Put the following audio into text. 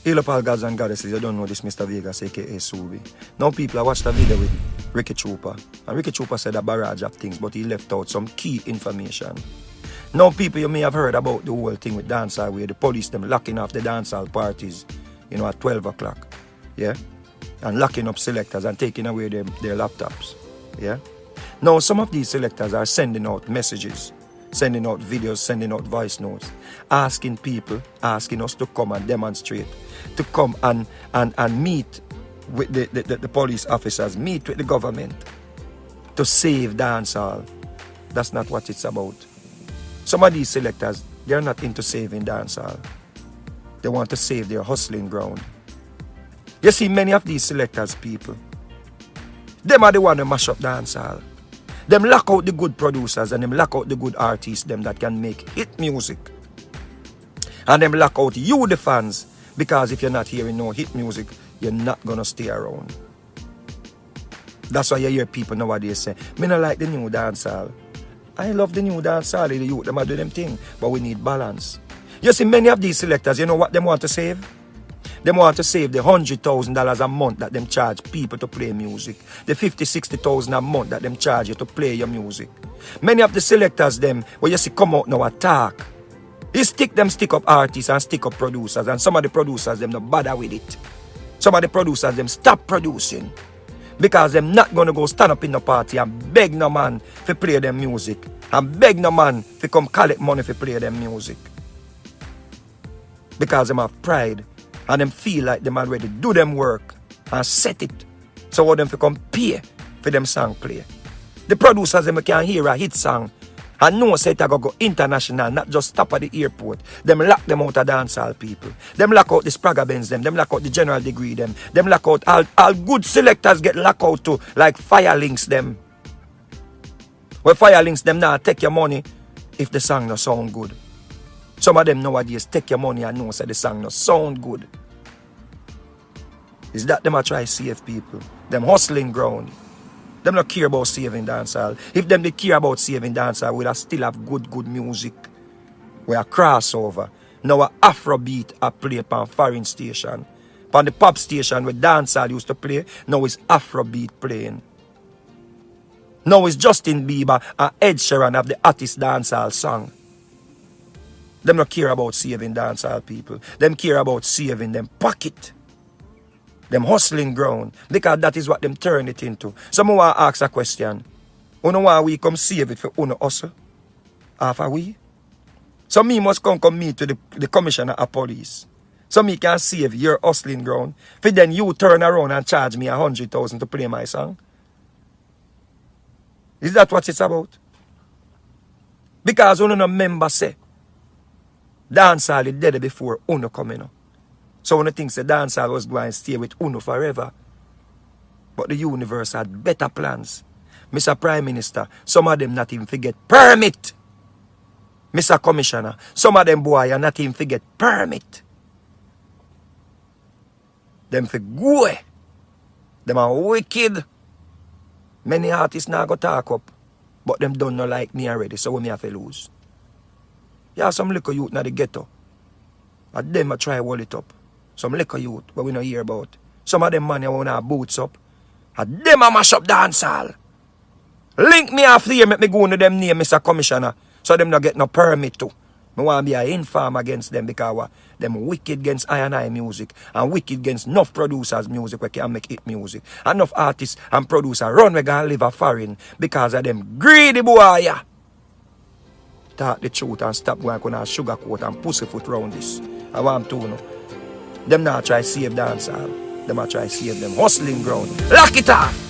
Hail up all gods and goddesses, you don't know this Mr. Vegas aka Subi. Now people, I watched a video with Ricky Trooper. And Ricky Trooper said a barrage of things, but he left out some key information. Now people, you may have heard about the whole thing with dancehall where the police them locking off the dancehall parties, you know, at 12 o'clock. Yeah? And locking up selectors and taking away their laptops. Yeah? Now some of these selectors are sending out messages, sending out videos, sending out voice notes, asking people, asking us to come and demonstrate, to come and meet with the police officers, meet with the government, to save dancehall. That's not what it's about. Some of these selectors, they're not into saving dancehall. They want to save their hustling ground. You see, many of these selectors, people, them are the one who mash up dancehall. Them lock out the good producers and them lock out the good artists them that can make hit music. And them lock out you, the fans, because if you're not hearing no hit music, you're not gonna stay around. That's why you hear people nowadays say, me not like the new dancehall. I love the new dancehall, the youth, them are doing them thing, but we need balance. You see, many of these selectors, you know what them want to save? Them want to save the $100,000 a month that them charge people to play music. The $50,000-$60,000 a month that them charge you to play your music. Many of the selectors, them, where you see come out now attack. You stick up artists and stick up producers, and some of the producers, them not bother with it. Some of the producers, them stop producing. Because them not going to go stand up in the party and beg no man to play them music. And beg no man to come collect money to play them music. Because them have pride. And them feel like them already do them work and set it. So what them to come pay for them song play. The producers them can hear a hit song and know say it go international, not just stop at the airport. Them lock them out of dancehall people. Them lock out the Sprague Benz them lock out the General Degree them lock out all good selectors get locked out too, like Firelinks them. Where Firelinks them now take your money if the song no sound good. Some of them nowadays take your money and know say the song no sound good. Is that them a try save people? Them hustling ground. Them not care about saving dancehall. If them they care about saving dancehall, we'll still have good music. We are crossover. Now a Afrobeat a play upon foreign station. On the pop station where dancehall used to play, now it's Afrobeat playing. Now it's Justin Bieber and Ed Sheeran have the hottest dancehall song. Them not care about saving dancehall people. Them care about saving them pocket. Them hustling ground. Because that is what them turn it into. Someone want to ask a question. Uno want we come save it for uno hustle? Half a we? So me must come meet to the commissioner of police. So me can save your hustling ground. For then you turn around and charge me $100,000 to play my song. Is that what it's about? Because uno no member say dancehall is dead before Uno coming up. So one thinks the dancehall was going to stay with Uno forever. But the universe had better plans. Mr. Prime Minister, some of them not even forget permit. Mr. Commissioner, some of them boy are not even forget permit. Them for go. Them are wicked. Many artists now go talk up. But them don't know like me already, so we have to lose. Yeah, some little youth now the ghetto. And them a try hold it up. Some little youth, but we don't hear about. Some of them man want to have boots up. And them a mash up dancehall. Link me after here, make me go into them name, Mr. Commissioner. So them not get no permit to. I want to be an inform against them because them wicked against I&I music. And wicked against enough producers music where can make hit music. Enough artists and producers run where can live a foreign because of them greedy boy. Yeah. Talk the truth and stop going to sugarcoat and pussyfoot round this. I want to know. Them not try save dancehall. Them not try save them hustling ground. Lock it off!